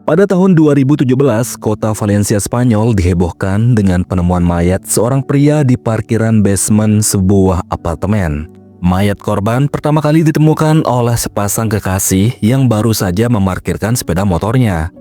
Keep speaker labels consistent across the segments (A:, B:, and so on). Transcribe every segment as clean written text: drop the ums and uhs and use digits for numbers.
A: Pada tahun 2017, kota Valencia, Spanyol dihebohkan dengan penemuan mayat seorang pria di parkiran basement sebuah apartemen. Mayat korban pertama kali ditemukan oleh sepasang kekasih yang baru saja memarkirkan sepeda motornya.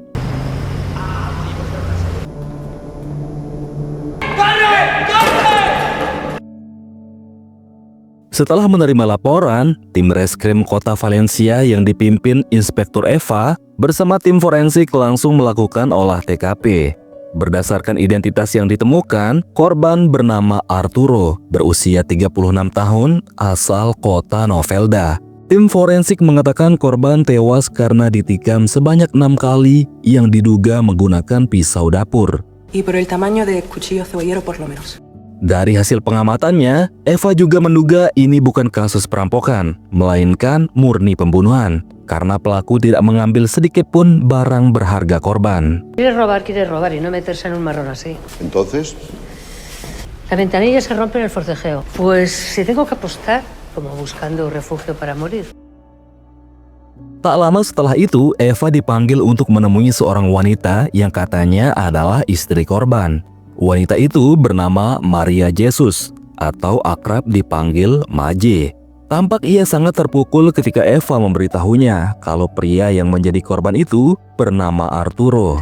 A: Setelah menerima laporan, tim reskrim kota Valencia yang dipimpin Inspektur Eva bersama tim forensik langsung melakukan olah TKP. Berdasarkan identitas yang ditemukan, korban bernama Arturo, berusia 36 tahun, asal kota Novelda. Tim forensik mengatakan korban tewas karena ditikam sebanyak 6 kali yang diduga menggunakan pisau dapur.
B: Y por el tamaño de cuchillo cebollero por lo menos.
A: Dari hasil pengamatannya, Eva juga menduga ini bukan kasus perampokan, melainkan murni pembunuhan, karena pelaku tidak mengambil sedikit pun barang berharga korban.
C: Quiere robar y no meterse en un marrón así.
D: Entonces,
C: La ventanilla se rompe en el forcejeo. Pues si tengo que apostar, como buscando refugio para morir.
A: Tak lama setelah itu, Eva dipanggil untuk menemui seorang wanita yang katanya adalah istri korban. Wanita itu bernama Maria Jesus atau akrab dipanggil Maje. Tampak ia sangat terpukul ketika Eva memberitahunya kalau pria yang menjadi korban itu bernama Arturo.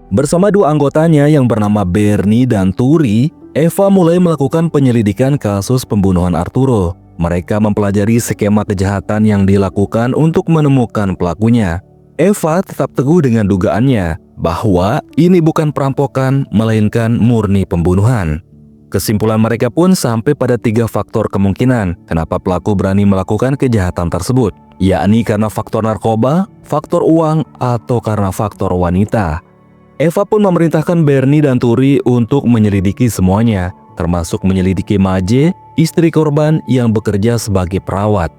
A: Bersama dua anggotanya yang bernama Bernie dan Turi, Eva mulai melakukan penyelidikan kasus pembunuhan Arturo. Mereka mempelajari skema kejahatan yang dilakukan untuk menemukan pelakunya. Eva tetap teguh dengan dugaannya bahwa ini bukan perampokan, melainkan murni pembunuhan. Kesimpulan mereka pun sampai pada 3 faktor kemungkinan kenapa pelaku berani melakukan kejahatan tersebut, yakni karena faktor narkoba, faktor uang, atau karena faktor wanita. Eva pun memerintahkan Bernie dan Turi untuk menyelidiki semuanya, termasuk menyelidiki Maje, istri korban yang bekerja sebagai perawat.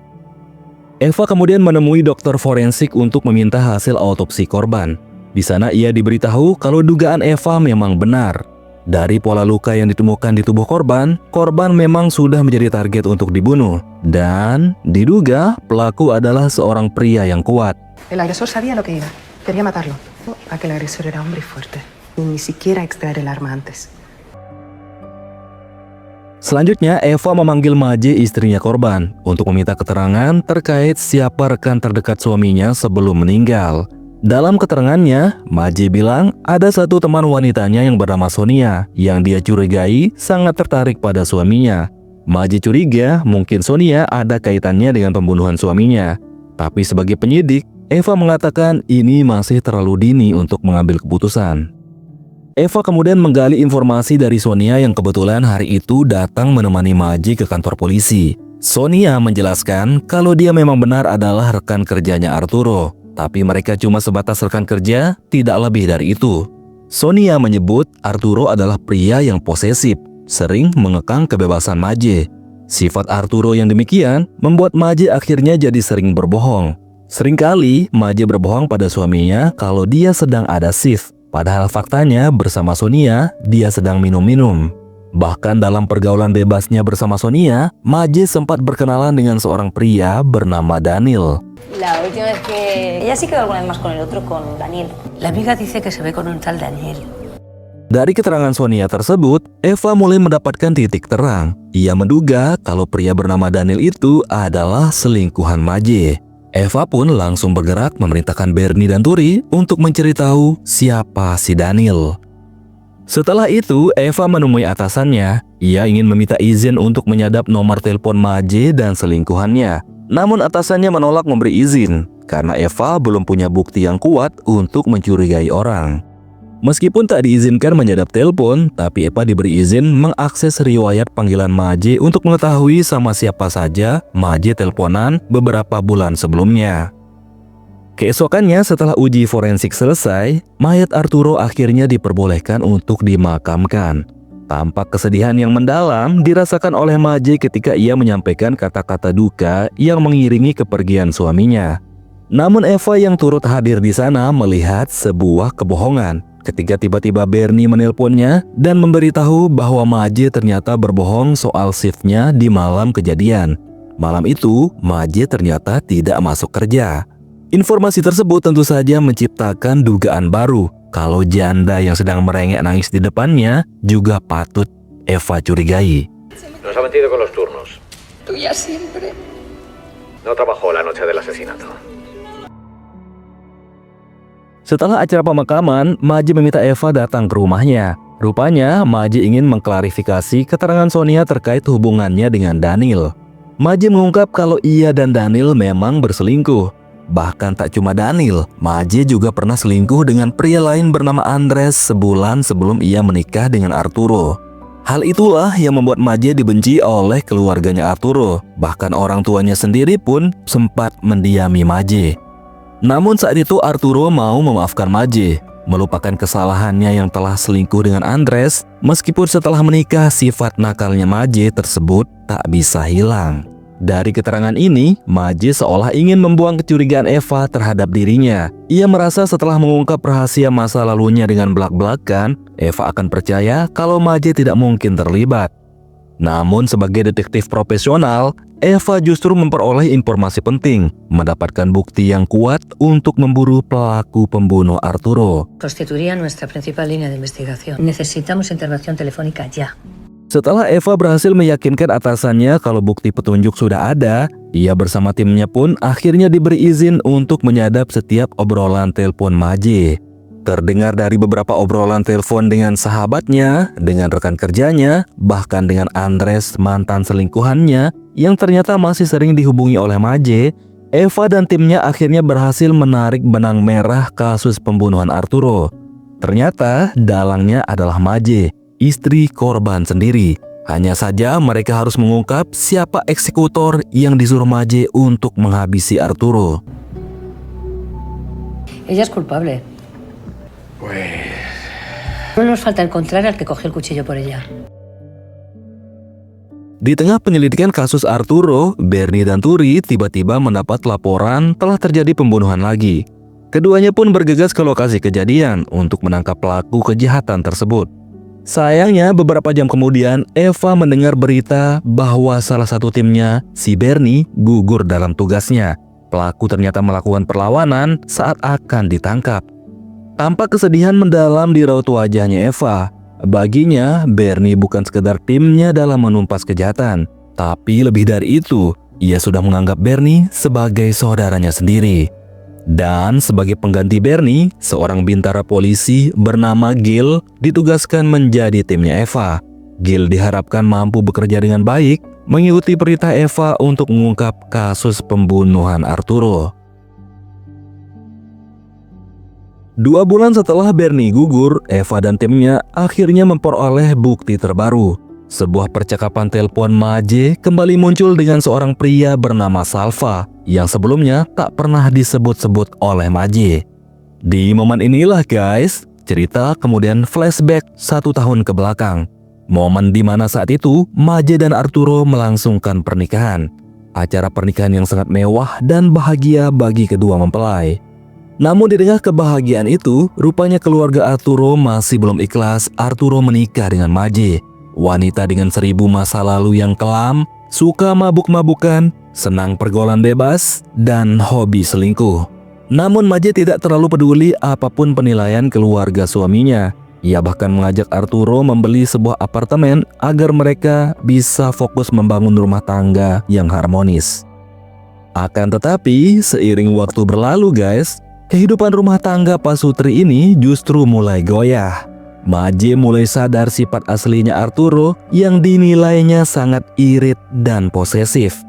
A: Eva kemudian menemui dokter forensik untuk meminta hasil autopsi korban. Di sana ia diberitahu kalau dugaan Eva memang benar. Dari pola luka yang ditemukan di tubuh korban, korban memang sudah menjadi target untuk dibunuh. Dan diduga pelaku adalah seorang pria yang kuat.
B: El agresor sabía lo que iba. Quería matarlo. Aquel agresor era hombre y fuerte. Y ni siquiera extraer el arma antes.
A: Selanjutnya, Eva memanggil Maje, istrinya korban, untuk meminta keterangan terkait siapa rekan terdekat suaminya sebelum meninggal. Dalam keterangannya, Maje bilang ada satu teman wanitanya yang bernama Sonia yang dia curigai sangat tertarik pada suaminya. Maje curiga mungkin Sonia ada kaitannya dengan pembunuhan suaminya. Tapi sebagai penyidik, Eva mengatakan ini masih terlalu dini untuk mengambil keputusan. Eva kemudian menggali informasi dari Sonia yang kebetulan hari itu datang menemani Maje ke kantor polisi. Sonia menjelaskan kalau dia memang benar adalah rekan kerjanya Arturo, tapi mereka cuma sebatas rekan kerja, tidak lebih dari itu. Sonia menyebut Arturo adalah pria yang posesif, sering mengekang kebebasan Maje. Sifat Arturo yang demikian membuat Maje akhirnya jadi sering berbohong. Seringkali Maje berbohong pada suaminya kalau dia sedang ada shift. Padahal faktanya bersama Sonia, dia sedang minum-minum. Bahkan dalam pergaulan bebasnya bersama Sonia, Maje sempat berkenalan dengan seorang pria bernama Daniel.
E: La última vez que... Ella sí quedó alguna vez más con el otro, con Daniel.
C: La amiga dice que se ve con un tal Daniel.
A: Dari keterangan Sonia tersebut, Eva mulai mendapatkan titik terang. Ia menduga kalau pria bernama Daniel itu adalah selingkuhan Maje. Eva pun langsung bergerak memerintahkan Bernie dan Turi untuk mencari tahu siapa si Daniel. Setelah itu, Eva menemui atasannya. Ia ingin meminta izin untuk menyadap nomor telepon Maje dan selingkuhannya. Namun atasannya menolak memberi izin karena Eva belum punya bukti yang kuat untuk mencurigai orang. Meskipun tak diizinkan menyadap telepon, tapi Eva diberi izin mengakses riwayat panggilan Maje untuk mengetahui sama siapa saja Maje teleponan beberapa bulan sebelumnya. Keesokannya setelah uji forensik selesai, mayat Arturo akhirnya diperbolehkan untuk dimakamkan. Tampak kesedihan yang mendalam dirasakan oleh Maje ketika ia menyampaikan kata-kata duka yang mengiringi kepergian suaminya. Namun Eva yang turut hadir di sana melihat sebuah kebohongan ketika tiba-tiba Bernie menelponnya dan memberitahu bahwa Maje ternyata berbohong soal shiftnya di malam kejadian. Malam itu, Maje ternyata tidak masuk kerja. Informasi tersebut tentu saja menciptakan dugaan baru kalau janda yang sedang merengek nangis di depannya juga patut Eva curigai.
D: Nos ha metido con los turnos.
F: Tuya siempre.
D: No trabajó la noche del asesinato.
A: Setelah acara pemakaman, Maje meminta Eva datang ke rumahnya. Rupanya, Maje ingin mengklarifikasi keterangan Sonia terkait hubungannya dengan Daniel. Maje mengungkap kalau ia dan Daniel memang berselingkuh. Bahkan tak cuma Daniel, Maje juga pernah selingkuh dengan pria lain bernama Andres sebulan sebelum ia menikah dengan Arturo. Hal itulah yang membuat Maje dibenci oleh keluarganya Arturo. Bahkan orang tuanya sendiri pun sempat mendiami Maje. Namun saat itu Arturo mau memaafkan Maje, melupakan kesalahannya yang telah selingkuh dengan Andres, meskipun setelah menikah sifat nakalnya Maje tersebut tak bisa hilang. Dari keterangan ini, Maje seolah ingin membuang kecurigaan Eva terhadap dirinya. Ia merasa setelah mengungkap rahasia masa lalunya dengan belak-belakan, Eva akan percaya kalau Maje tidak mungkin terlibat. Namun sebagai detektif profesional, Eva justru memperoleh informasi penting, mendapatkan bukti yang kuat untuk memburu pelaku pembunuh Arturo.
C: Constituiría nuestra principal línea de investigación. Necesitamos intervención telefónica ya.
A: Setelah Eva berhasil meyakinkan atasannya kalau bukti petunjuk sudah ada, ia bersama timnya pun akhirnya diberi izin untuk menyadap setiap obrolan telepon Maje. Terdengar dari beberapa obrolan telepon dengan sahabatnya, dengan rekan kerjanya, bahkan dengan Andres mantan selingkuhannya yang ternyata masih sering dihubungi oleh Maje, Eva dan timnya akhirnya berhasil menarik benang merah kasus pembunuhan Arturo. Ternyata dalangnya adalah Maje, istri korban sendiri. Hanya saja mereka harus mengungkap siapa eksekutor yang disuruh Maje untuk menghabisi Arturo.
C: Ella es culpable.
D: Pues...
C: No nos falta encontrar al que cogió el cuchillo por ella.
A: Di tengah penyelidikan kasus Arturo, Bernie dan Turi tiba-tiba mendapat laporan telah terjadi pembunuhan lagi. Keduanya pun bergegas ke lokasi kejadian untuk menangkap pelaku kejahatan tersebut. Sayangnya beberapa jam kemudian Eva mendengar berita bahwa salah satu timnya, si Bernie, gugur dalam tugasnya. Pelaku ternyata melakukan perlawanan saat akan ditangkap. Tampak kesedihan mendalam di raut wajahnya Eva. Baginya, Bernie bukan sekedar timnya dalam menumpas kejahatan, tapi lebih dari itu, ia sudah menganggap Bernie sebagai saudaranya sendiri. Dan sebagai pengganti Bernie, seorang bintara polisi bernama Gil ditugaskan menjadi timnya Eva. Gil diharapkan mampu bekerja dengan baik, mengikuti perintah Eva untuk mengungkap kasus pembunuhan Arturo. 2 bulan setelah Bernie gugur, Eva dan timnya akhirnya memperoleh bukti terbaru. Sebuah percakapan telepon Maje kembali muncul dengan seorang pria bernama Salva yang sebelumnya tak pernah disebut-sebut oleh Maje. Di momen inilah guys, cerita kemudian flashback 1 tahun ke belakang. Momen di mana saat itu Maje dan Arturo melangsungkan pernikahan. Acara pernikahan yang sangat mewah dan bahagia bagi kedua mempelai. Namun di tengah kebahagiaan itu, rupanya keluarga Arturo masih belum ikhlas Arturo menikah dengan Maje. Wanita dengan 1000 masa lalu yang kelam, suka mabuk-mabukan, senang pergaulan bebas, dan hobi selingkuh. Namun Maje tidak terlalu peduli apapun penilaian keluarga suaminya. Ia bahkan mengajak Arturo membeli sebuah apartemen agar mereka bisa fokus membangun rumah tangga yang harmonis. Akan tetapi, seiring waktu berlalu guys, kehidupan rumah tangga Pak Sutri ini justru mulai goyah. Maje mulai sadar sifat aslinya Arturo yang dinilainya sangat irit dan posesif.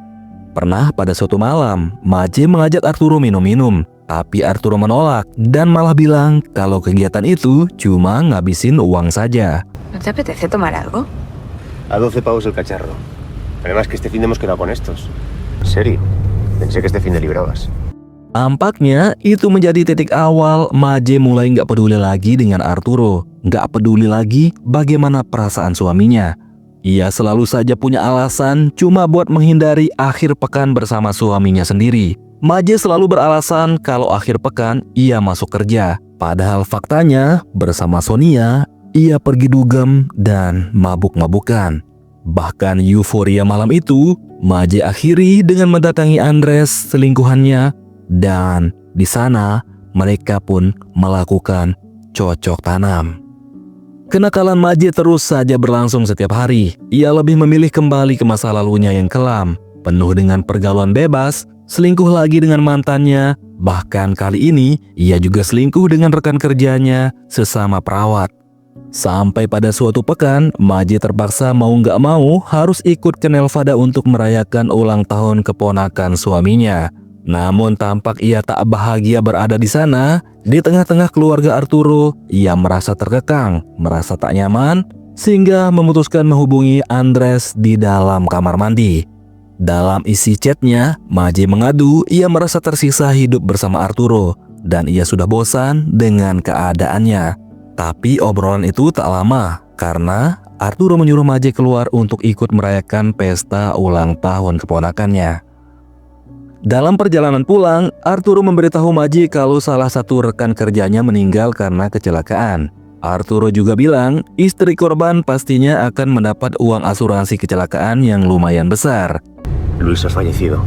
A: Pernah pada suatu malam, Maje mengajak Arturo minum-minum, tapi Arturo menolak dan malah bilang kalau kegiatan itu cuma ngabisin uang saja.
F: ¿No te apetece tomar algo?
D: A 12 pavos el cacharro. Además que este fin hemos quedado con estos. ¿En serio? Pensé que este fin de librabas.
A: Tampaknya itu menjadi titik awal Maje mulai nggak peduli lagi dengan Arturo, nggak peduli lagi bagaimana perasaan suaminya. Ia selalu saja punya alasan cuma buat menghindari akhir pekan bersama suaminya sendiri. Maje selalu beralasan kalau akhir pekan ia masuk kerja, padahal faktanya bersama Sonia ia pergi dugem dan mabuk-mabukan. Bahkan euforia malam itu, Maje akhiri dengan mendatangi Andres selingkuhannya, dan di sana mereka pun melakukan cocok tanam. Kenakalan Maje terus saja berlangsung setiap hari. Ia lebih memilih kembali ke masa lalunya yang kelam, penuh dengan pergaulan bebas, selingkuh lagi dengan mantannya. Bahkan kali ini, ia juga selingkuh dengan rekan kerjanya sesama perawat. Sampai pada suatu pekan, Maje terpaksa mau nggak mau harus ikut ke Nevada untuk merayakan ulang tahun keponakan suaminya. Namun tampak ia tak bahagia berada di sana. Di tengah-tengah keluarga Arturo, ia merasa terkekang, merasa tak nyaman, sehingga memutuskan menghubungi Andres di dalam kamar mandi. Dalam isi chatnya, Maje mengadu ia merasa tersiksa hidup bersama Arturo dan ia sudah bosan dengan keadaannya. Tapi obrolan itu tak lama karena Arturo menyuruh Maje keluar untuk ikut merayakan pesta ulang tahun keponakannya. Dalam perjalanan pulang, Arturo memberitahu Maje kalau salah satu rekan kerjanya meninggal karena kecelakaan. Arturo juga bilang istri korban pastinya akan mendapat uang asuransi kecelakaan yang lumayan besar.
D: Luis ha fallecido.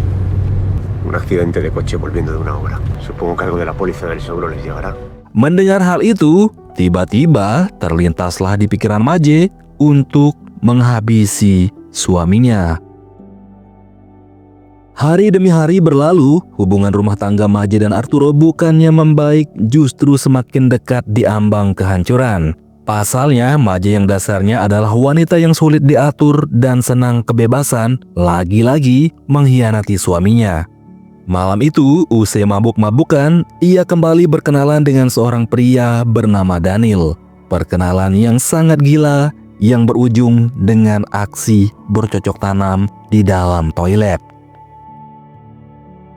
D: Un accidente de coche volviendo de una obra. Supongo que algo de la póliza del seguro les llegará.
A: Mendengar hal itu, tiba-tiba terlintaslah di pikiran Maje untuk menghabisi suaminya. Hari demi hari berlalu, hubungan rumah tangga Maje dan Arturo bukannya membaik, justru semakin dekat di ambang kehancuran. Pasalnya, Maje yang dasarnya adalah wanita yang sulit diatur dan senang kebebasan, lagi-lagi mengkhianati suaminya. Malam itu, usai mabuk-mabukan, ia kembali berkenalan dengan seorang pria bernama Daniel. Perkenalan yang sangat gila yang berujung dengan aksi bercocok tanam di dalam toilet.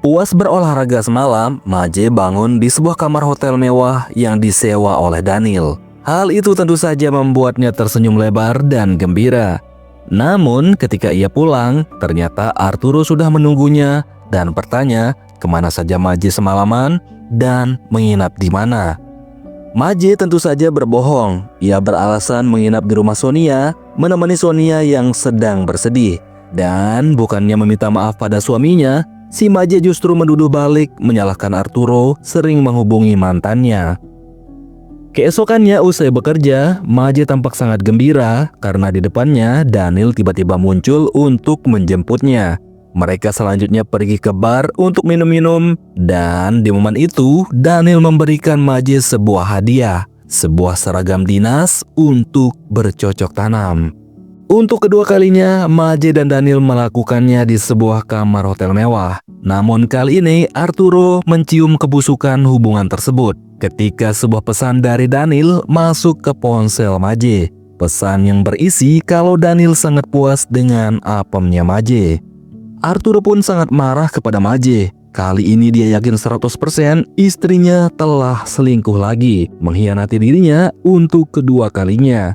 A: Puas berolahraga semalam, Maje bangun di sebuah kamar hotel mewah yang disewa oleh Daniel. Hal itu tentu saja membuatnya tersenyum lebar dan gembira. Namun ketika ia pulang, ternyata Arturo sudah menunggunya dan bertanya kemana saja Maje semalaman dan menginap di mana. Maje tentu saja berbohong. Ia beralasan menginap di rumah Sonia, menemani Sonia yang sedang bersedih. Dan bukannya meminta maaf pada suaminya, si Maje justru menuduh balik menyalahkan Arturo sering menghubungi mantannya. Keesokannya usai bekerja, Maje tampak sangat gembira karena di depannya Daniel tiba-tiba muncul untuk menjemputnya. Mereka selanjutnya pergi ke bar untuk minum-minum dan di momen itu Daniel memberikan Maje sebuah hadiah, sebuah seragam dinas untuk bercocok tanam. Untuk kedua kalinya, Maje dan Daniel melakukannya di sebuah kamar hotel mewah. Namun kali ini Arturo mencium kebusukan hubungan tersebut ketika sebuah pesan dari Daniel masuk ke ponsel Maje. Pesan yang berisi kalau Daniel sangat puas dengan apemnya Maje. Arturo pun sangat marah kepada Maje. Kali ini dia yakin 100% istrinya telah selingkuh lagi, mengkhianati dirinya untuk kedua kalinya.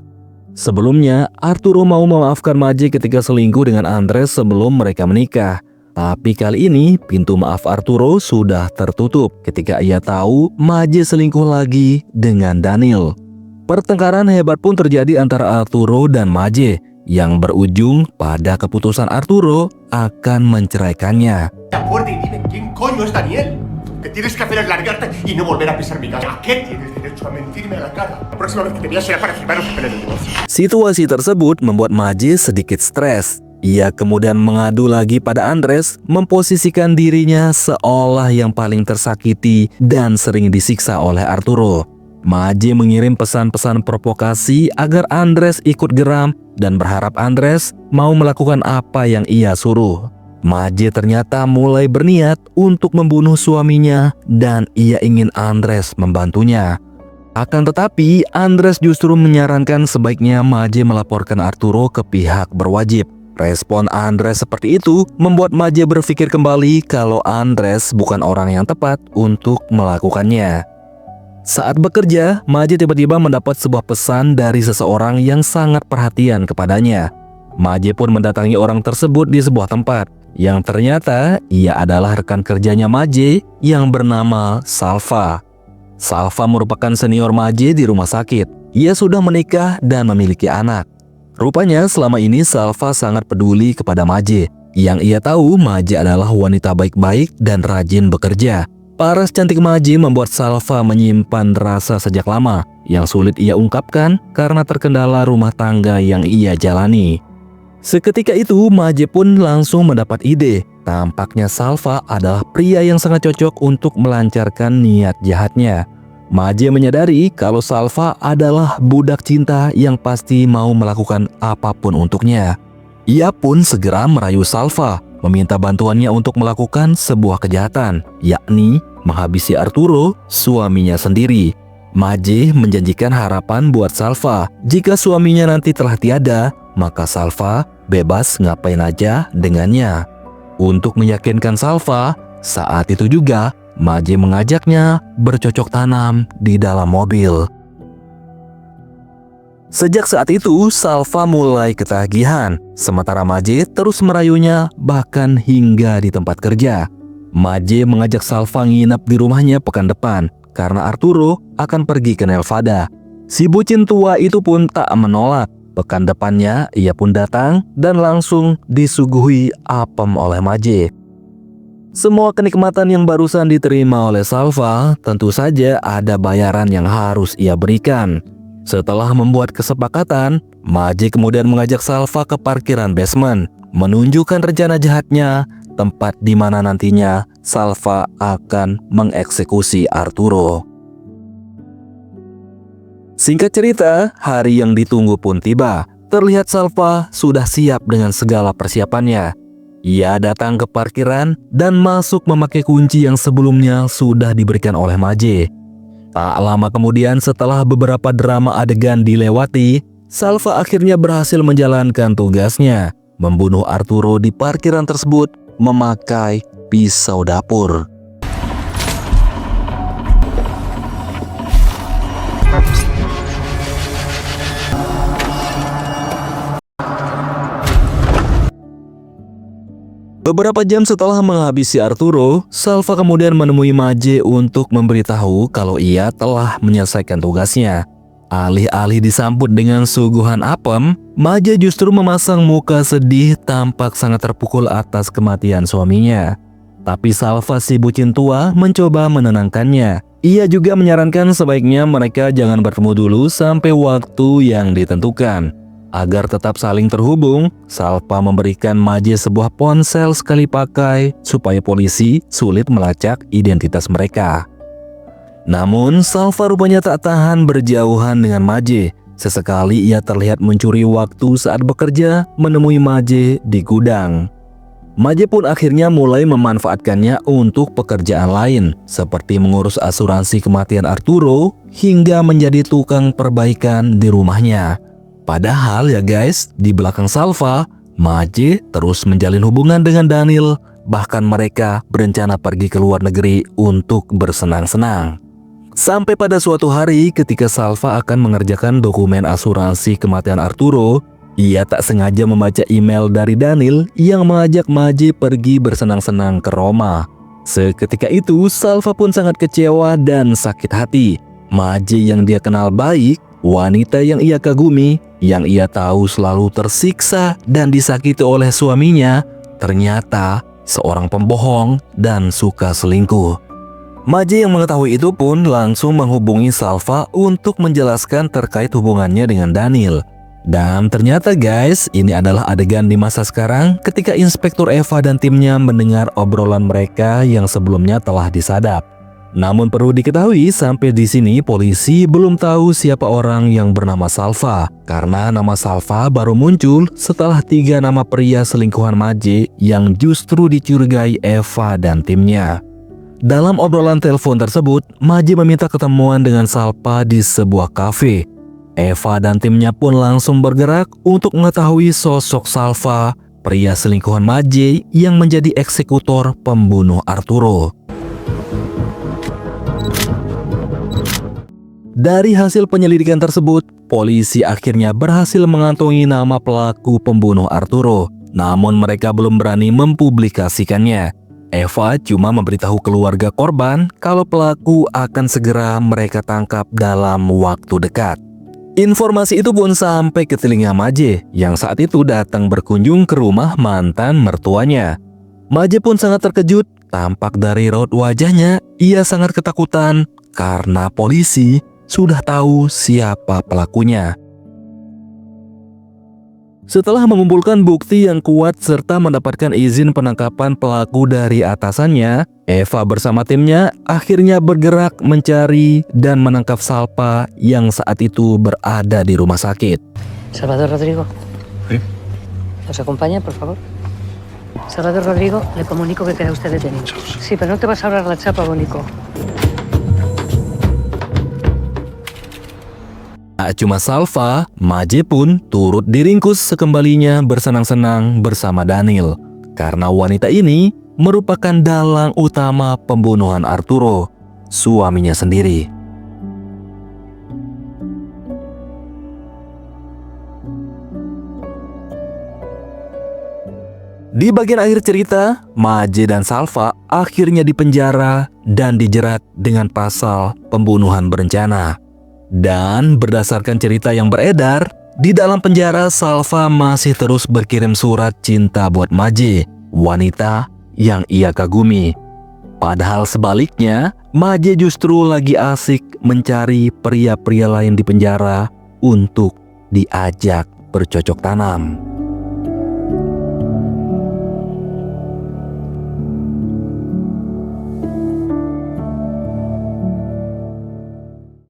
A: Sebelumnya, Arturo mau memaafkan Maje ketika selingkuh dengan Andres sebelum mereka menikah. Tapi kali ini, pintu maaf Arturo sudah tertutup ketika ia tahu Maje selingkuh lagi dengan Daniel. Pertengkaran hebat pun terjadi antara Arturo dan Maje, yang berujung pada keputusan Arturo akan menceraikannya.
D: Acuérdate y dime quién coño es Daniel. Que tienes que hacer es largarte y no volver a pisar mi casa. ¿A qué tienes derecho a mentirme a la cara? La próxima vez que te veas será para firmar los papeles del divorcio.
A: Situasi tersebut membuat Maje sedikit stres. Ia kemudian mengadu lagi pada Andres, memposisikan dirinya seolah yang paling tersakiti dan sering disiksa oleh Arturo. Maje mengirim pesan-pesan provokasi agar Andres ikut geram dan berharap Andres mau melakukan apa yang ia suruh. Maje ternyata mulai berniat untuk membunuh suaminya dan ia ingin Andres membantunya. Akan tetapi, Andres justru menyarankan sebaiknya Maje melaporkan Arturo ke pihak berwajib. Respon Andres seperti itu membuat Maje berpikir kembali kalau Andres bukan orang yang tepat untuk melakukannya. Saat bekerja, Maje tiba-tiba mendapat sebuah pesan dari seseorang yang sangat perhatian kepadanya. Maje pun mendatangi orang tersebut di sebuah tempat, yang ternyata ia adalah rekan kerjanya Maje yang bernama Salva. Salva merupakan senior Maje di rumah sakit. Ia sudah menikah dan memiliki anak. Rupanya selama ini Salva sangat peduli kepada Maje. Yang ia tahu Maje adalah wanita baik-baik dan rajin bekerja. Paras cantik Maje membuat Salva menyimpan rasa sejak lama yang sulit ia ungkapkan karena terkendala rumah tangga yang ia jalani. Seketika itu Maje pun langsung mendapat ide. Tampaknya Salva adalah pria yang sangat cocok untuk melancarkan niat jahatnya. Maje menyadari kalau Salva adalah budak cinta yang pasti mau melakukan apapun untuknya. Ia pun segera merayu Salva, meminta bantuannya untuk melakukan sebuah kejahatan, yakni menghabisi Arturo, suaminya sendiri. Maje menjanjikan harapan buat Salva, jika suaminya nanti telah tiada, maka Salva bebas ngapain aja dengannya. Untuk meyakinkan Salva, saat itu juga Maje mengajaknya bercocok tanam di dalam mobil. Sejak saat itu, Salva mulai ketagihan, sementara Maje terus merayunya bahkan hingga di tempat kerja. Maje mengajak Salva nginap di rumahnya pekan depan karena Arturo akan pergi ke Nevada. Si bucin tua itu pun tak menolak. Pekan depannya ia pun datang dan langsung disuguhi apem oleh Maje. Semua kenikmatan yang barusan diterima oleh Salva tentu saja ada bayaran yang harus ia berikan. Setelah membuat kesepakatan, Maje kemudian mengajak Salva ke parkiran basement, menunjukkan rencana jahatnya, tempat di mana nantinya Salva akan mengeksekusi Arturo. Singkat cerita, hari yang ditunggu pun tiba. Terlihat Salva sudah siap dengan segala persiapannya. Ia datang ke parkiran dan masuk memakai kunci yang sebelumnya sudah diberikan oleh Maje. Tak lama kemudian setelah beberapa drama adegan dilewati, Salva akhirnya berhasil menjalankan tugasnya, membunuh Arturo di parkiran tersebut memakai pisau dapur. Beberapa jam setelah menghabisi Arturo, Salva kemudian menemui Maje untuk memberitahu kalau ia telah menyelesaikan tugasnya. Alih-alih disambut dengan suguhan apem, Maje justru memasang muka sedih, tampak sangat terpukul atas kematian suaminya. Tapi Salva si bucin tua mencoba menenangkannya. Ia juga menyarankan sebaiknya mereka jangan bertemu dulu sampai waktu yang ditentukan. Agar tetap saling terhubung, Salva memberikan Maje sebuah ponsel sekali pakai supaya polisi sulit melacak identitas mereka. Namun, Salva rupanya tak tahan berjauhan dengan Maje. Sesekali ia terlihat mencuri waktu saat bekerja menemui Maje di gudang. Maje pun akhirnya mulai memanfaatkannya untuk pekerjaan lain, seperti mengurus asuransi kematian Arturo hingga menjadi tukang perbaikan di rumahnya. Padahal ya guys, di belakang Salva, Maje terus menjalin hubungan dengan Daniel, bahkan mereka berencana pergi ke luar negeri untuk bersenang-senang. Sampai pada suatu hari ketika Salva akan mengerjakan dokumen asuransi kematian Arturo, ia tak sengaja membaca email dari Daniel yang mengajak Maje pergi bersenang-senang ke Roma. Seketika itu, Salva pun sangat kecewa dan sakit hati. Maje yang dia kenal baik, wanita yang ia kagumi, yang ia tahu selalu tersiksa dan disakiti oleh suaminya, ternyata seorang pembohong dan suka selingkuh. Maje yang mengetahui itu pun langsung menghubungi Salva untuk menjelaskan terkait hubungannya dengan Daniel. Dan ternyata guys, ini adalah adegan di masa sekarang ketika Inspektur Eva dan timnya mendengar obrolan mereka yang sebelumnya telah disadap. Namun perlu diketahui sampai di sini polisi belum tahu siapa orang yang bernama Salva, karena nama Salva baru muncul setelah 3 nama pria selingkuhan Maje yang justru dicurigai Eva dan timnya. Dalam obrolan telepon tersebut, Maje meminta ketemuan dengan Salva di sebuah kafe. Eva dan timnya pun langsung bergerak untuk mengetahui sosok Salva, pria selingkuhan Maje yang menjadi eksekutor pembunuh Arturo. Dari hasil penyelidikan tersebut, polisi akhirnya berhasil mengantongi nama pelaku pembunuh Arturo. Namun mereka belum berani mempublikasikannya. Eva cuma memberitahu keluarga korban kalau pelaku akan segera mereka tangkap dalam waktu dekat. Informasi itu pun sampai ke telinga Maje yang saat itu datang berkunjung ke rumah mantan mertuanya. Maje pun sangat terkejut. Tampak dari raut wajahnya, ia sangat ketakutan karena polisi sudah tahu siapa pelakunya. Setelah mengumpulkan bukti yang kuat serta mendapatkan izin penangkapan pelaku dari atasannya, Eva bersama timnya akhirnya bergerak mencari dan menangkap Salva yang saat itu berada di rumah sakit.
C: Salvador Rodrigo.
D: ¿Sí?
C: ¿Nos acompaña, por favor? Salvador Rodrigo, le comunico que queda usted detenido. Sí, pero no te vas a ahorrar la chapa, Bonico.
A: Tak cuma Salva, Maje pun turut diringkus sekembalinya bersenang-senang bersama Daniel. Karena wanita ini merupakan dalang utama pembunuhan Arturo, suaminya sendiri. Di bagian akhir cerita, Maje dan Salva akhirnya dipenjara dan dijerat dengan pasal pembunuhan berencana. Dan berdasarkan cerita yang beredar, di dalam penjara Salva masih terus berkirim surat cinta buat Maje, wanita yang ia kagumi. Padahal sebaliknya, Maje justru lagi asik mencari pria-pria lain di penjara untuk diajak bercocok tanam.